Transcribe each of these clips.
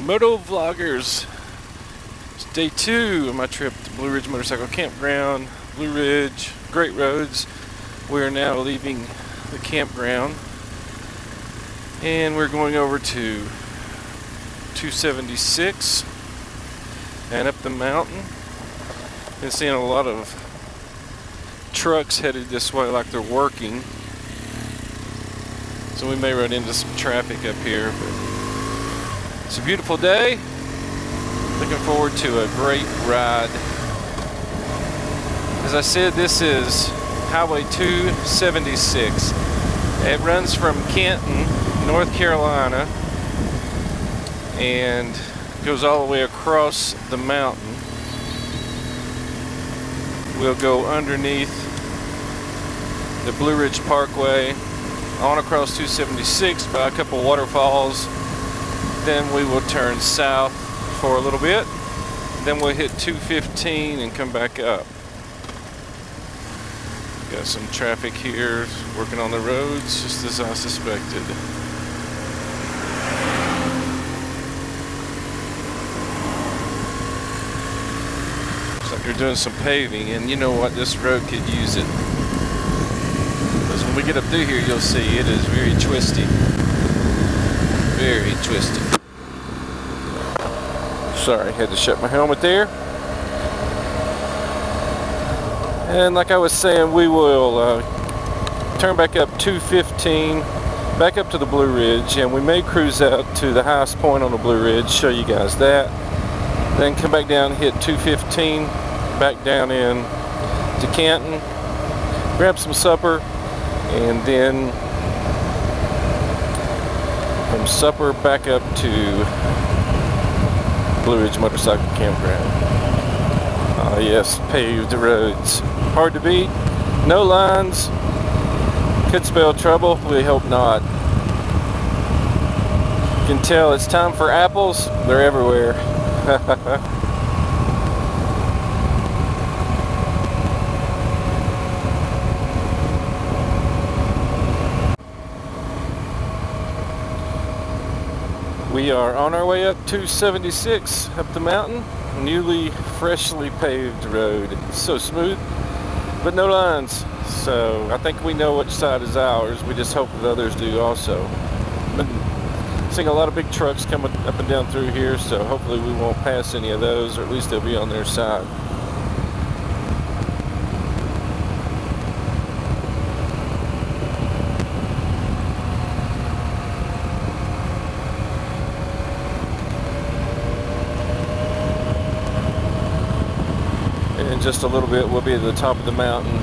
Motovloggers. It's day 2 of my trip to Blue Ridge Motorcycle Campground, Blue Ridge, great roads. We're now leaving the campground and we're going over to 276 and up the mountain. Been seeing a lot of trucks headed this way like they're working, so we may run into some traffic up here, but it's a beautiful day. Looking forward to a great ride. As I said, this is Highway 276. It runs from Canton, North Carolina, and goes all the way across the mountain. We'll go underneath the Blue Ridge Parkway, on across 276 by a couple waterfalls. Then we will turn south for a little bit. Then we'll hit 215 and come back up. Got some traffic here working on the roads, just as I suspected. Looks like they're doing some paving, and you know what? This road could use it. Because when we get up through here, you'll see it is very twisty. Very twisty. Sorry, had to shut my helmet there. And like I was saying, we will turn back up 215, back up to the Blue Ridge, and we may cruise out to the highest point on the Blue Ridge, show you guys that. Then come back down, hit 215, back down in to Canton, grab some supper, and then from supper back up to Blue Ridge Motorcycle Campground. Ah yes, paved roads. Hard to beat, no lines, could spell trouble, we hope not. You can tell it's time for apples, they're everywhere. We are on our way up 276 up the mountain, newly freshly paved road. It's so smooth, but no lines. So I think we know which side is ours. We just hope that others do also. Been seeing a lot of big trucks coming up and down through here, so hopefully we won't pass any of those, or at least they'll be on their side. In just a little bit, we'll be at the top of the mountain.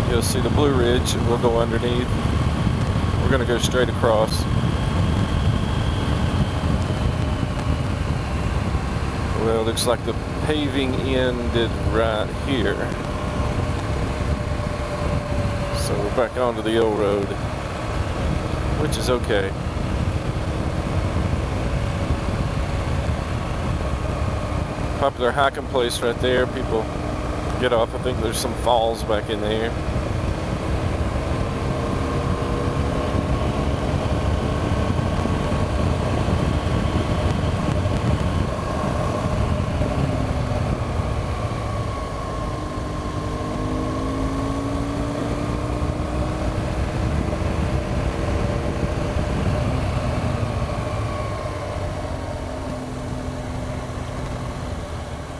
You'll see the Blue Ridge, and we'll go underneath. We're going to go straight across. Well, looks like the paving ended right here. So we're back onto the old road, which is okay. Popular hiking place right there. People get off. I think there's some falls back in there.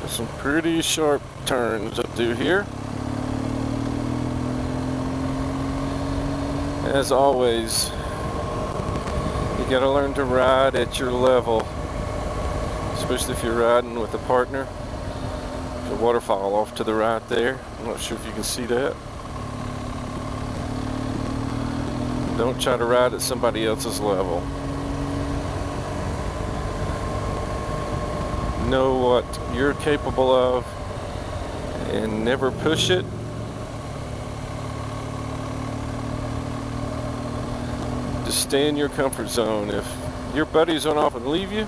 Some pretty sharp turns up through here. As always, you gotta learn to ride at your level, especially if you're riding with a partner. There's a waterfall off to the right there. I'm not sure if you can see that. Don't try to ride at somebody else's level. Know what you're capable of and never push it. Just stay in your comfort zone. If your buddies run off and leave you,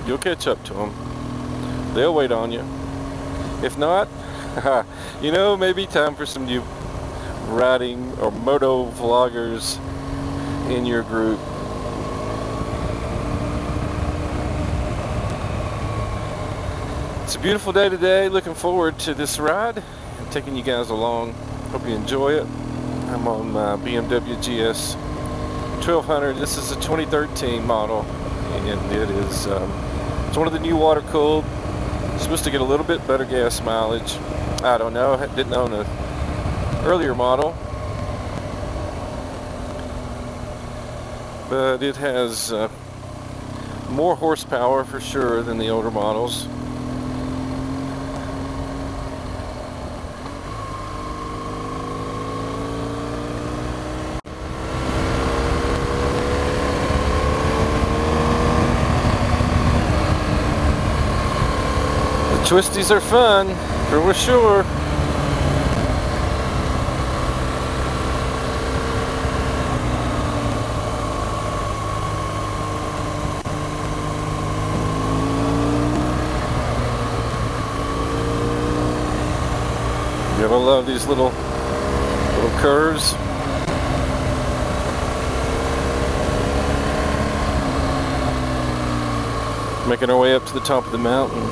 you'll catch up to them. They'll wait on you. If not, you know, maybe time for some new riding or moto vloggers in your group. It's a beautiful day today. Looking forward to this ride. I'm taking you guys along. Hope you enjoy it. I'm on my BMW GS1200. This is a 2013 model, and it is it's one of the new water cooled. Supposed to get a little bit better gas mileage. I don't know. I didn't own an earlier model, but it has more horsepower for sure than the older models. Twisties are fun, for sure. Gotta love these little curves. Making our way up to the top of the mountain.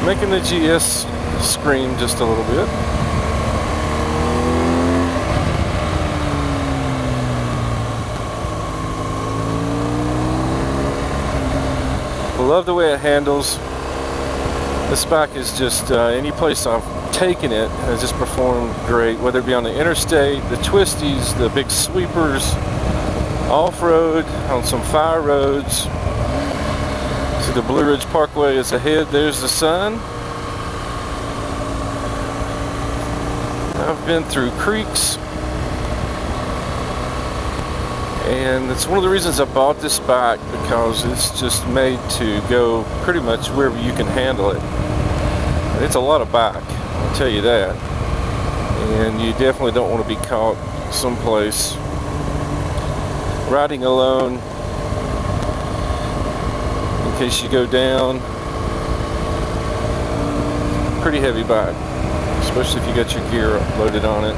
Making the GS scream just a little bit. Love the way it handles. This bike is just, any place I've taken it has just performed great, whether it be on the interstate, the twisties, the big sweepers, off-road, on some fire roads. See, the Blue Ridge Parkway is ahead. There's the sun. I've been through creeks, and it's one of the reasons I bought this bike, because it's just made to go pretty much wherever you can handle it. It's a lot of bike, I'll tell you that. And you definitely don't want to be caught someplace riding alone in case you go down. Pretty heavy bike, especially if you got your gear loaded on it.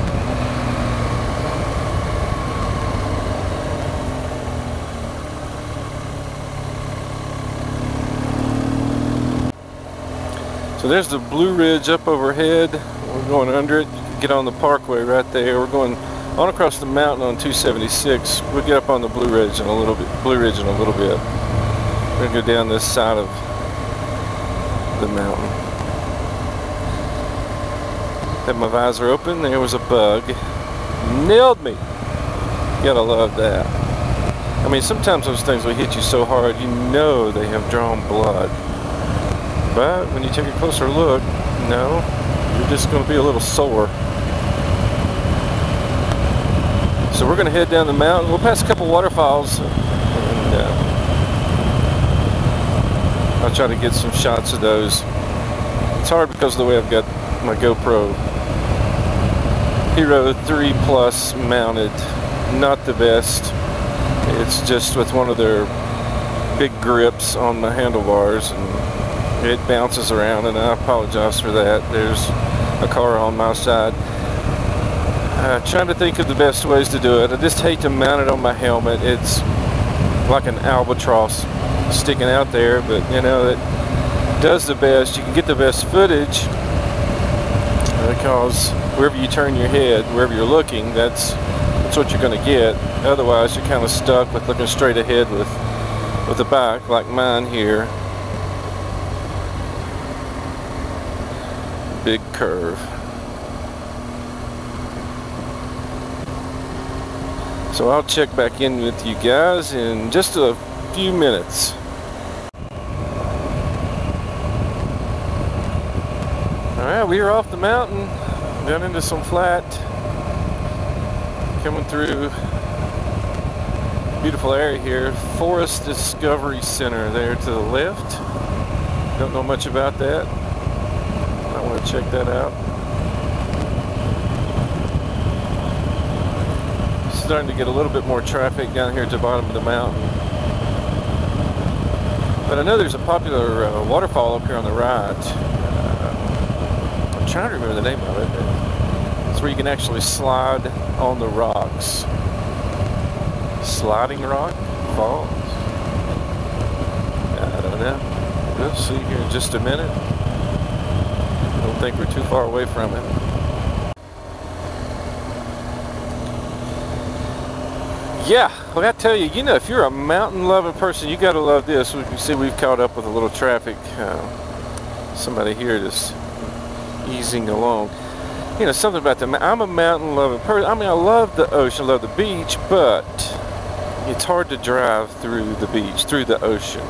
So there's the Blue Ridge up overhead. We're going under it. You can get on the parkway right there. We're going on across the mountain on 276. We'll get up on the Blue Ridge in a little bit. We're going to go down this side of the mountain. Had my visor open. There was a bug. Nailed me. Gotta love that. I mean, sometimes those things will hit you so hard, you know they have drawn blood. But when you take a closer look, no, you're just going to be a little sore. So we're going to head down the mountain. We'll pass a couple waterfalls, and I'll try to get some shots of those. It's hard because of the way I've got my GoPro Hero 3 Plus mounted. Not the best. It's just with one of their big grips on the handlebars, and it bounces around, and I apologize for that. There's a car on my side. Trying to think of the best ways to do it. I just hate to mount it on my helmet. It's like an albatross sticking out there, but you know, it does the best. You can get the best footage because wherever you turn your head, wherever you're looking, that's what you're going to get. Otherwise, you're kind of stuck with looking straight ahead with the bike like mine here. Big curve. So I'll check back in with you guys in just a few minutes. Alright, we are off the mountain, down into some flat, coming through beautiful area here. Forest Discovery Center there to the left. Don't know much about that. I want to check that out. Starting to get a little bit more traffic down here at the bottom of the mountain. But I know there's a popular waterfall up here on the right. I'm trying to remember the name of it. It's where you can actually slide on the rocks. Sliding Rock Falls. I don't know. We'll see here in just a minute. I don't think we're too far away from it. Yeah, well, I tell you, you know, if you're a mountain-loving person, you gotta love this. We can see we've caught up with a little traffic. Somebody here just easing along. You know, something about the, I'm a mountain-loving person. I mean, I love the ocean, I love the beach, but it's hard to drive through the beach, through the ocean,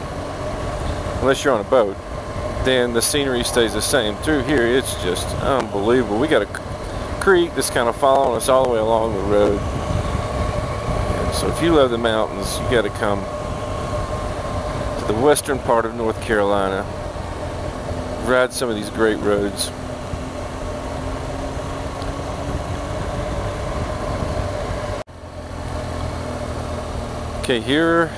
unless you're on a boat. Then the scenery stays the same. Through here, it's just unbelievable. We got a creek that's kind of following us all the way along the road. So if you love the mountains, you got to come to the western part of North Carolina, ride some of these great roads. Okay, here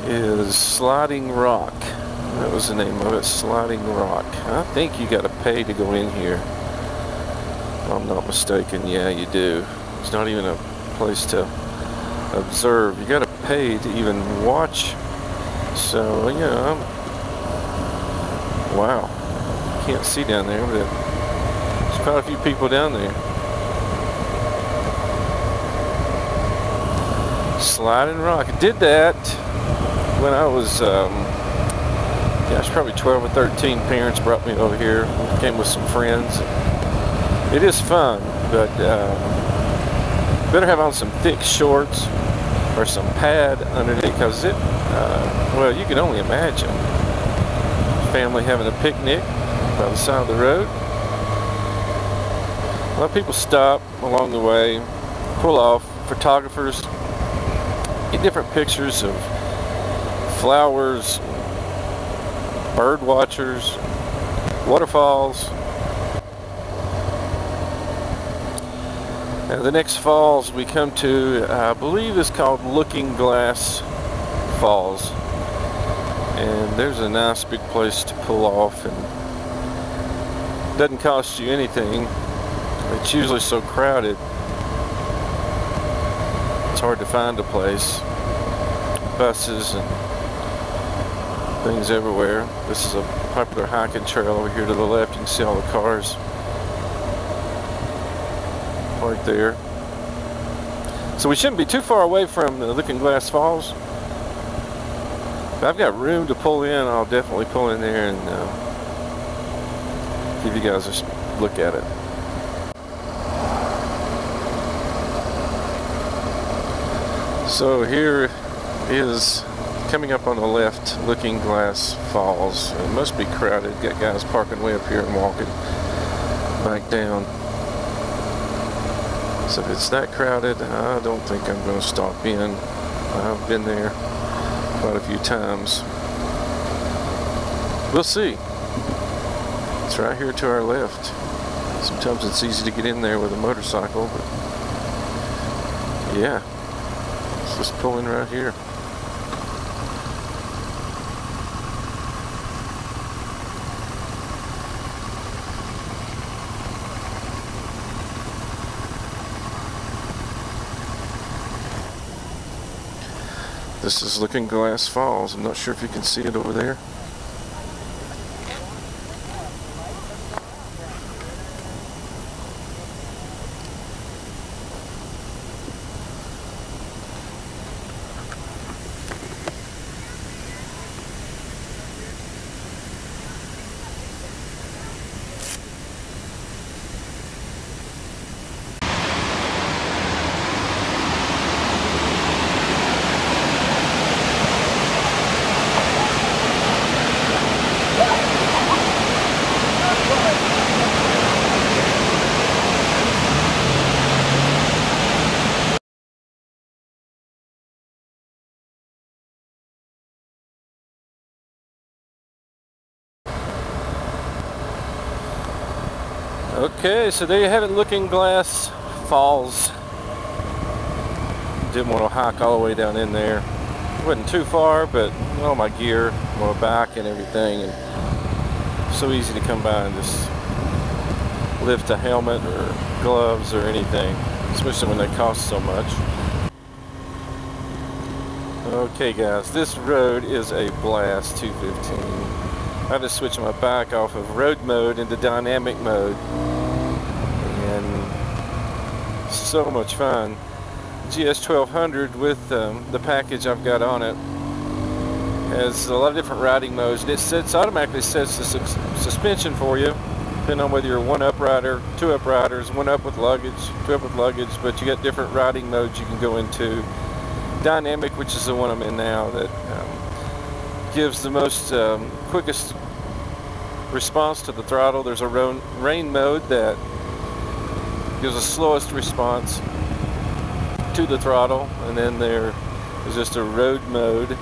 is Sliding Rock. That was the name of it, Sliding Rock. I think you got to pay to go in here. If I'm not mistaken, yeah, you do. It's not even a place to observe. You got to pay to even watch. So yeah, wow, can't see down there, but there's quite a few people down there. Sliding Rock. I did that when I was gosh, probably 12 or 13. Parents brought me over here. Came with some friends. It is fun, but better have on some thick shorts or some pad underneath, because it, well, you can only imagine family having a picnic by the side of the road. A lot of people stop along the way, pull off. Photographers get different pictures of flowers, bird watchers, waterfalls. Now the next falls we come to, I believe, is called Looking Glass Falls, and there's a nice big place to pull off, and doesn't cost you anything. It's usually so crowded it's hard to find a place. Buses and things everywhere. This is a popular hiking trail over here to the left. You can see all the cars right there. So we shouldn't be too far away from the Looking Glass Falls. If I've got room to pull in, I'll definitely pull in there and give you guys a look at it. So here is, coming up on the left, Looking Glass Falls. It must be crowded. Got guys parking way up here and walking back down. So if it's that crowded, I don't think I'm going to stop in. I've been there quite a few times. We'll see. It's right here to our left. Sometimes it's easy to get in there with a motorcycle, but yeah, let's just pull in right here. This is Looking Glass Falls. I'm not sure if you can see it over there. Okay, so there you have it, Looking Glass Falls. Didn't want to hike all the way down in there. It wasn't too far, but all my gear, my bike and everything, and so easy to come by and just lift a helmet or gloves or anything, especially when they cost so much. Okay guys, this road is a blast. 215. I just switched my bike off of road mode into dynamic mode, and so much fun. GS1200 with the package I've got on it has a lot of different riding modes, and it automatically sets the suspension for you, depending on whether you're one up rider, two up riders, one up with luggage, two up with luggage. But you got different riding modes you can go into. Dynamic, which is the one I'm in now, that gives the most quickest response to the throttle. There's a rain mode that gives the slowest response to the throttle, and then there is just a road mode,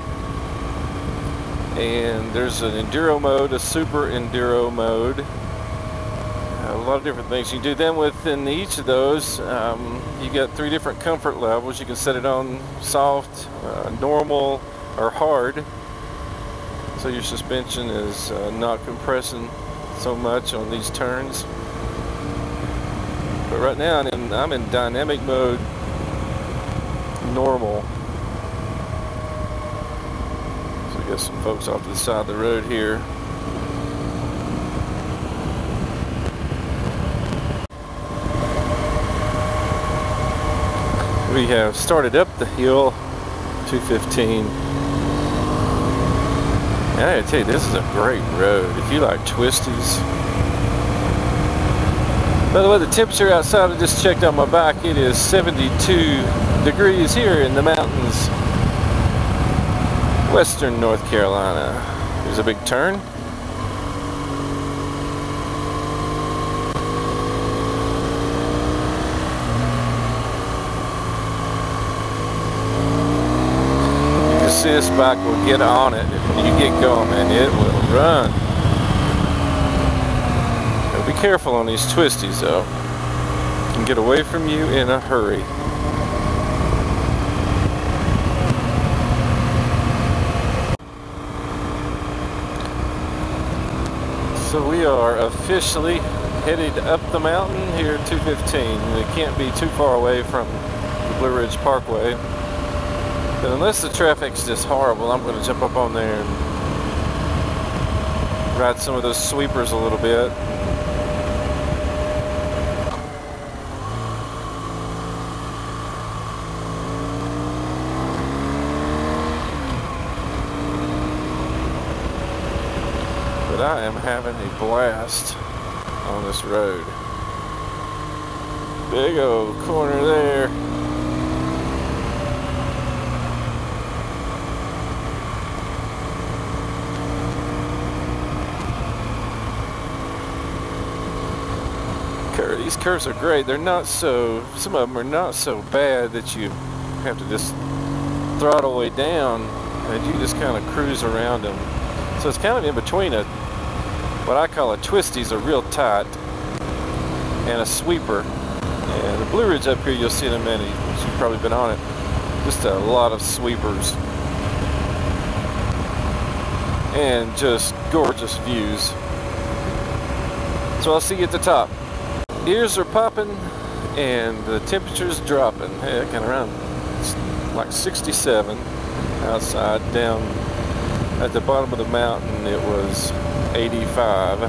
and there's an enduro mode, a super enduro mode, a lot of different things you can do. Then within each of those, you got 3 different comfort levels. You can set it on soft, normal, or hard, so your suspension is not compressing so much on these turns. But right now I'm in dynamic mode, normal. So we got some folks off to the side of the road here. We have started up the hill, 215. And I gotta tell you, this is a great road if you like twisties. By the way, the temperature outside, I just checked on my bike, it is 72 degrees here in the mountains, western North Carolina. There's a big turn. This bike will get on it. If you get going, and it will run. Now be careful on these twisties though. It can get away from you in a hurry. So we are officially headed up the mountain here at 215. We can't be too far away from the Blue Ridge Parkway. But unless the traffic's just horrible, I'm going to jump up on there and ride some of those sweepers a little bit. But I am having a blast on this road. Big old corner there. These curves are great. They're not so, some of them are not so bad that you have to just throttle way down, and you just kind of cruise around them. So it's kind of in between what I call a twisties, a real tight, and a sweeper. And the Blue Ridge up here, you'll see in a minute, you've probably been on it, just a lot of sweepers. And just gorgeous views. So I'll see you at the top. Ears are popping and the temperature's dropping. Hey, kind of around like 67 outside. Down at the bottom of the mountain it was 85.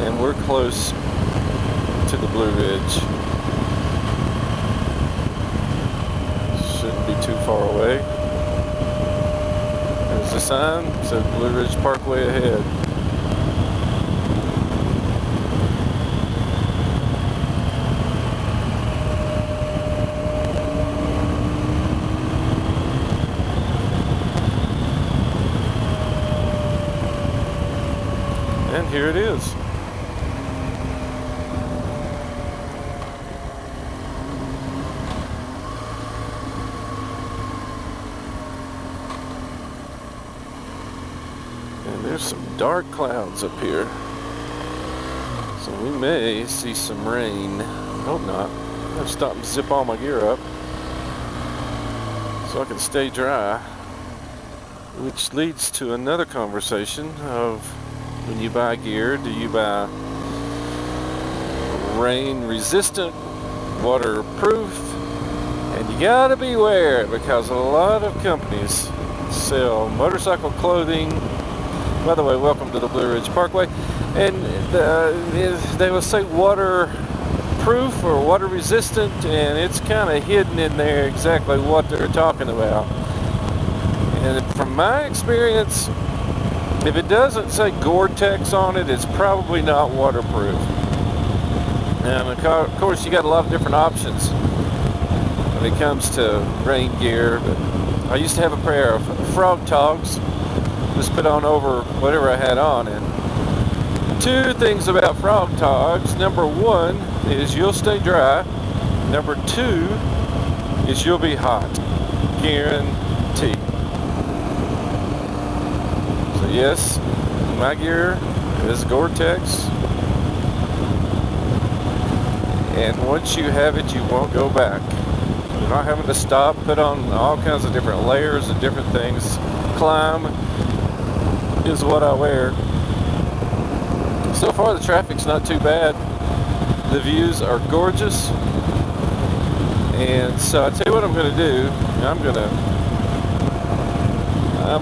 And we're close to the Blue Ridge. Shouldn't be too far away. There's a sign that says Blue Ridge Parkway ahead. And here it is. And there's some dark clouds up here. So we may see some rain. Hope not. I'll stop and zip all my gear up so I can stay dry. Which leads to another conversation of, when you buy gear, do you buy rain resistant, waterproof, And you gotta beware, because a lot of companies sell motorcycle clothing. By the way, welcome to the Blue Ridge Parkway. And they will say waterproof or water resistant, and it's kind of hidden in there exactly what they're talking about. And from my experience, if it doesn't say Gore-Tex on it, it's probably not waterproof. And of course, you got a lot of different options when it comes to rain gear. But I used to have a pair of frog togs, just put on over whatever I had on. And two things about frog togs: number one is you'll stay dry. Number two is you'll be hot, guaranteed. So yes, my gear is Gore-Tex, and once you have it, you won't go back. You're not having to stop, put on all kinds of different layers and different things. Climb is what I wear. So far the traffic's not too bad. The views are gorgeous. And so I tell you what I'm gonna do. I'm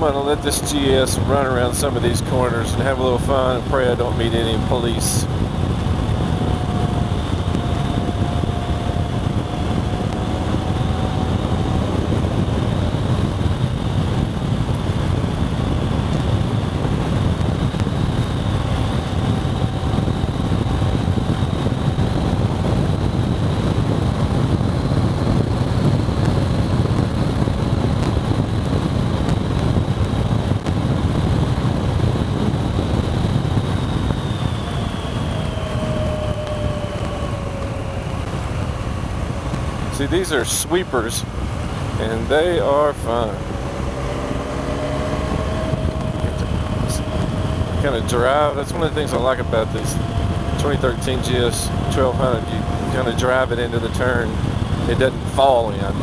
gonna let this GS run around some of these corners and have a little fun and pray I don't meet any police. See, these are sweepers, and they are fun. Kind of drive. That's one of the things I like about this 2013 GS1200. You kind of drive it into the turn. It doesn't fall in.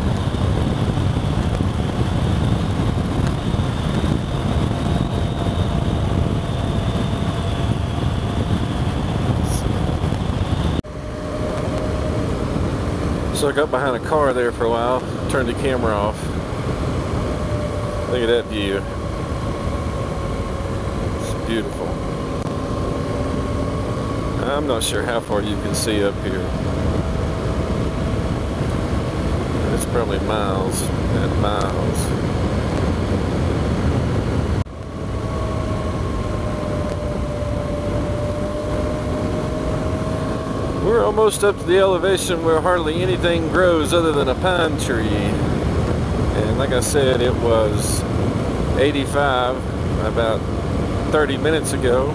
So I got behind a car there for a while, turned the camera off. Look at that view. It's beautiful. I'm not sure how far you can see up here. It's probably miles and miles. We're almost up to the elevation where hardly anything grows other than a pine tree. And like I said, it was 85 about 30 minutes ago.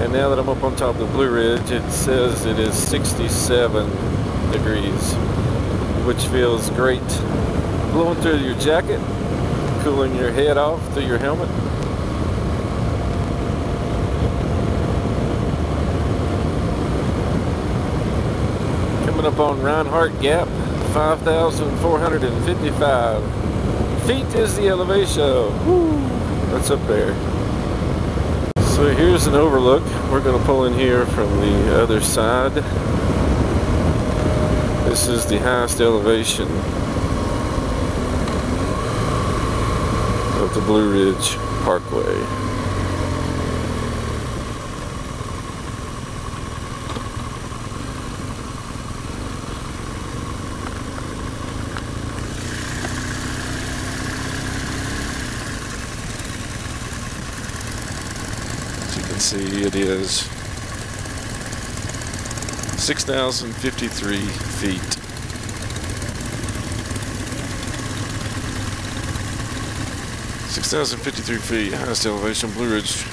And now that I'm up on top of the Blue Ridge, it says it is 67 degrees, which feels great. Blowing through your jacket, cooling your head off through your helmet. Up on Reinhardt Gap, 5,455 feet is the elevation. Woo, that's up there. So here's an overlook. We're going to pull in here from the other side. This is the highest elevation of the Blue Ridge Parkway. See, it is 6,053 feet. Highest elevation, Blue Ridge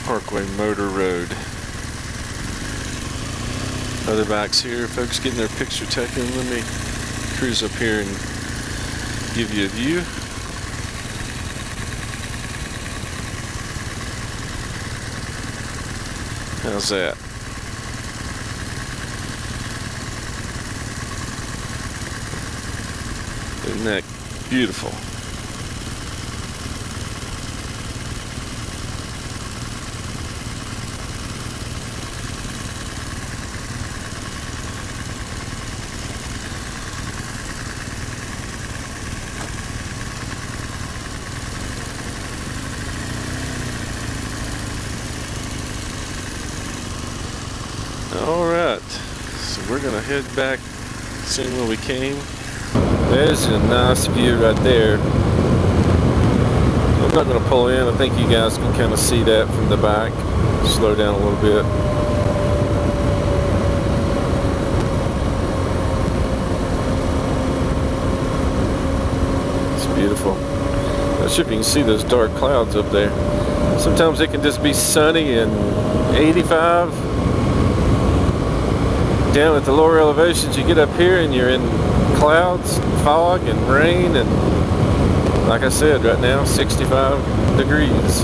Parkway Motor Road. Other bikes here, folks getting their picture taken. Let me cruise up here and give you a view. How's that? Isn't that beautiful? gonna head back, see where we came. There's a nice view right there. I'm not gonna pull in. I think you guys can kind of see that from the back. Slow down a little bit. It's beautiful. Not sure if you can see those dark clouds up there. Sometimes it can just be sunny and 85. Down at the lower elevations, you get up here and you're in clouds, fog, and rain, and like I said, right now 65 degrees.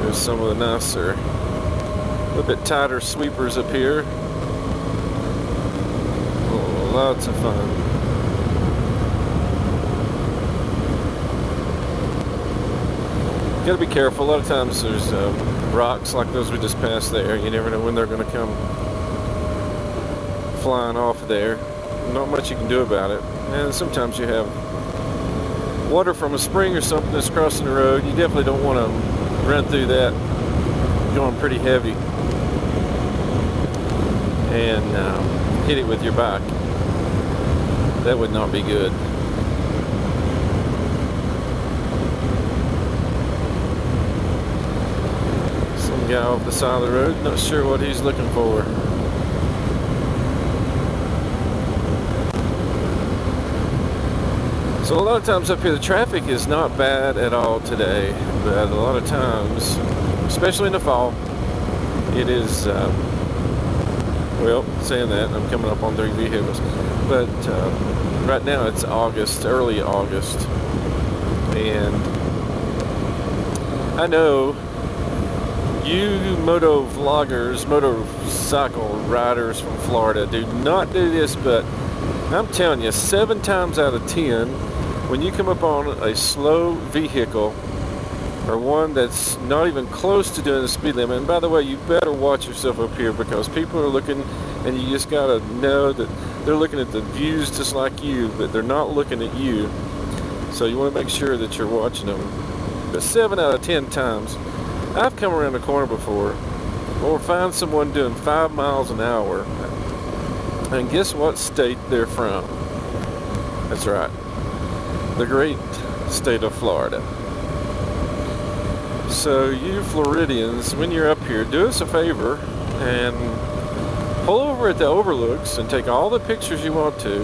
Here's some of the nicer, a little bit tighter sweepers up here. Oh, lots of fun. Got to be careful. A lot of times there's rocks like those we just passed there. You never know when they're going to come flying off there. Not much you can do about it. And sometimes you have water from a spring or something that's crossing the road. You definitely don't want to run through that going pretty heavy and hit it with your bike. That would not be good. Guy off the side of the road, not sure what he's looking for. So a lot of times up here the traffic is not bad at all today, but a lot of times, especially in the fall, it is, well, saying that, I'm coming up on 3 vehicles, but right now it's August, early August, and I know you motovloggers, motorcycle riders from Florida do not do this, but I'm telling you, 7 times out of 10, when you come up on a slow vehicle or one that's not even close to doing the speed limit, and by the way, you better watch yourself up here because people are looking, and you just gotta know that they're looking at the views just like you, but they're not looking at you. So you want to make sure that you're watching them. But 7 out of 10 times, I've come around the corner before or find someone doing 5 miles an hour, and guess what state they're from? That's right, the great state of Florida. So you Floridians, when you're up here, do us a favor and pull over at the overlooks and take all the pictures you want to,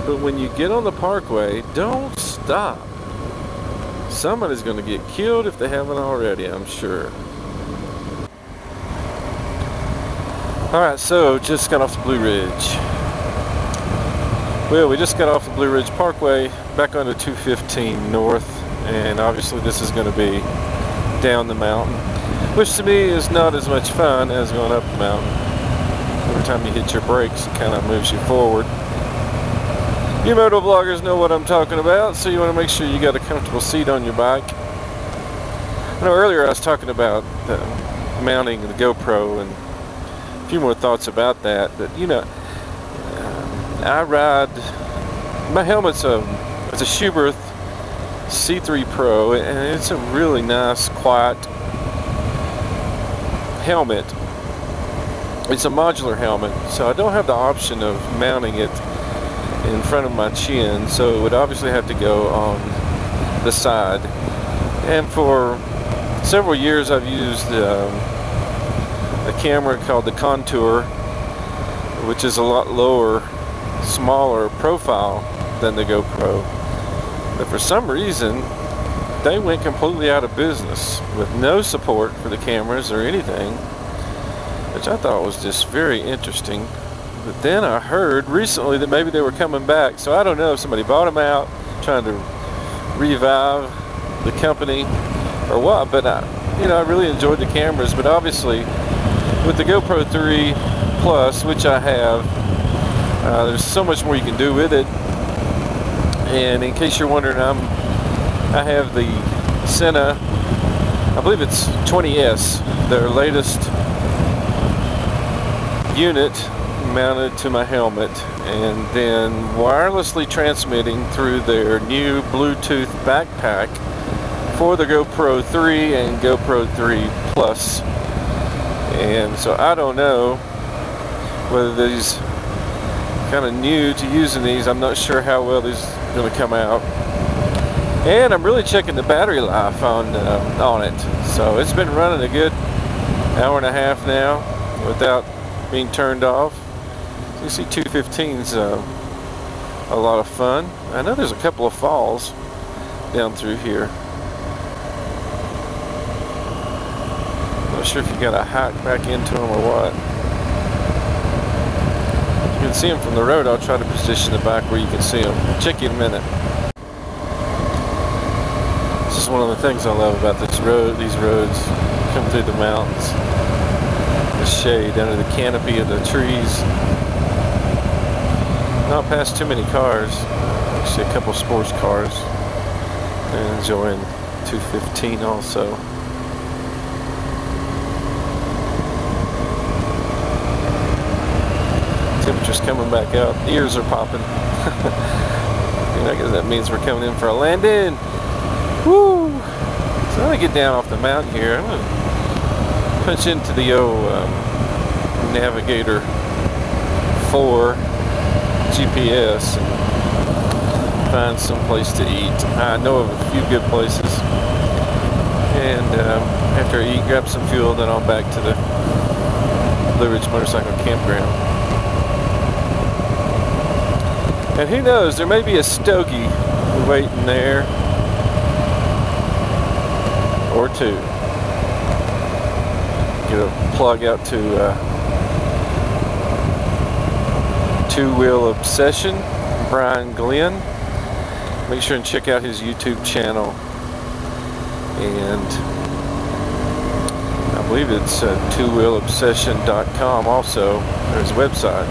but when you get on the parkway, don't stop. Somebody's going to get killed if they haven't already, I'm sure. Alright, so just got off the Blue Ridge. Well, we just got off the BlueRidge Parkway back onto 215 north, and obviously this is going to be down the mountain, which to me is not as much fun as going up the mountain. Every time you hit your brakes, it kind of moves you forward. You motovloggers know what I'm talking about, so you want to make sure you got a comfortable seat on your bike. I know earlier I was talking about mounting the GoPro and a few more thoughts about that, but you know, I ride, my helmet's it's a Schuberth C3 Pro, and it's a really nice, quiet helmet. It's a modular helmet, so I don't have the option of mounting it in front of my chin, so it would obviously have to go on the side. And for several years I've used a camera called the Contour, which is a lot lower, smaller profile than the GoPro. But for some reason they went completely out of business with no support for the cameras or anything, which I thought was just very interesting. But then I heard recently that maybe they were coming back, so I don't know if somebody bought them out trying to revive the company or what, but I really enjoyed the cameras. But obviously with the GoPro 3 Plus, which I have, there's so much more you can do with it. And in case you're wondering, I have the Sena, I believe it's 20S, their latest unit mounted to my helmet, and then wirelessly transmitting through their new Bluetooth backpack for the GoPro 3 and GoPro 3 Plus. And so I don't know whether these kind of new to using these. I'm not sure how well these are going to come out. And I'm really checking the battery life on it. So it's been running a good hour and a half now without being turned off. You see 215's a lot of fun. I know there's a couple of falls down through here. Not sure if you gotta hike back into them or what. You can see them from the road. I'll try to position the back where you can see them. Check you in a minute. This is one of the things I love about this road. These roads come through the mountains. The shade under the canopy of the trees. Not past too many cars. Actually, a couple sports cars. And enjoying 215 also. Temperature's coming back up. Ears are popping. I guess that means we're coming in for a landing. Woo! So I'm gonna get down off the mountain here. I'm gonna punch into the old Navigator 4 GPS and find some place to eat. I know of a few good places. And after I eat, grab some fuel, then I'm back to the Blue Ridge Motorcycle Campground. And who knows, there may be a stogie waiting there, or two. Get a plug out to Two Wheel Obsession, Brian Glenn. Make sure and check out his YouTube channel. And I believe it's twowheelobsession.com also, or his website.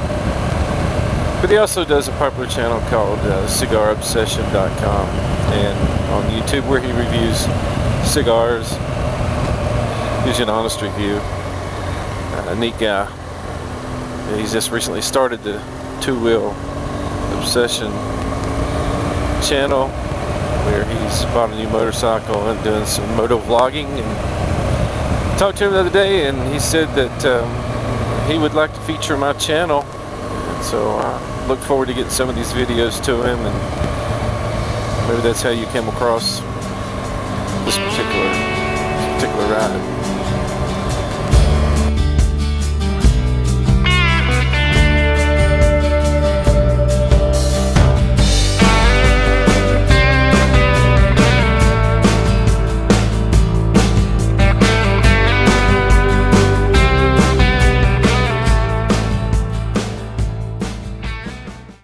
But he also does a popular channel called cigarobsession.com, and on YouTube where he reviews cigars. Gives you an honest review. A neat guy. He's just recently started the Two Wheel Obsession channel, where he's bought a new motorcycle and doing some motovlogging. And talked to him the other day, and he said that he would like to feature my channel. And so I look forward to getting some of these videos to him, and maybe that's how you came across this particular ride.